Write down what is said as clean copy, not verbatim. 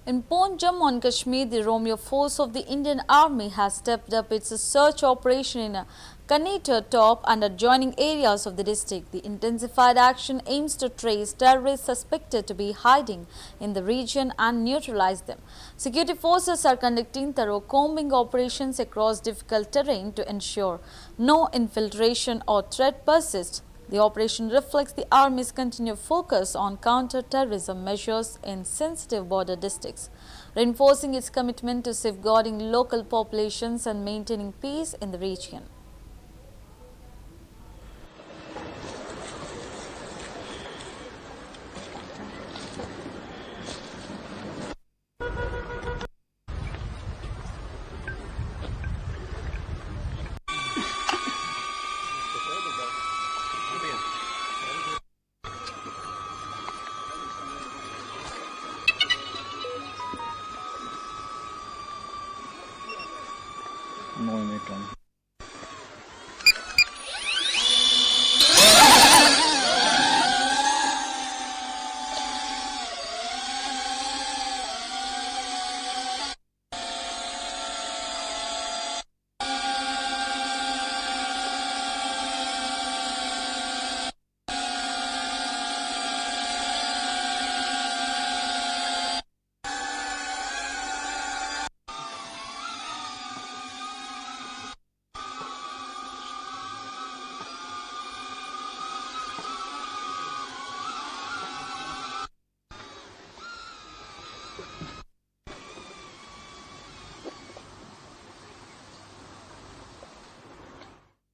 In Poonch, Jammu and Kashmir, the Romeo force of the Indian Army has stepped up its search operation in Kaneter Top and adjoining areas of the district. The intensified action aims to trace terrorists suspected to be hiding in the region and neutralize them. Security forces are conducting thorough combing operations across difficult terrain to ensure no infiltration or threat persists. The operation reflects the Army's continued focus on counter-terrorism measures in sensitive border districts, reinforcing its commitment to safeguarding local populations and maintaining peace in the region. No,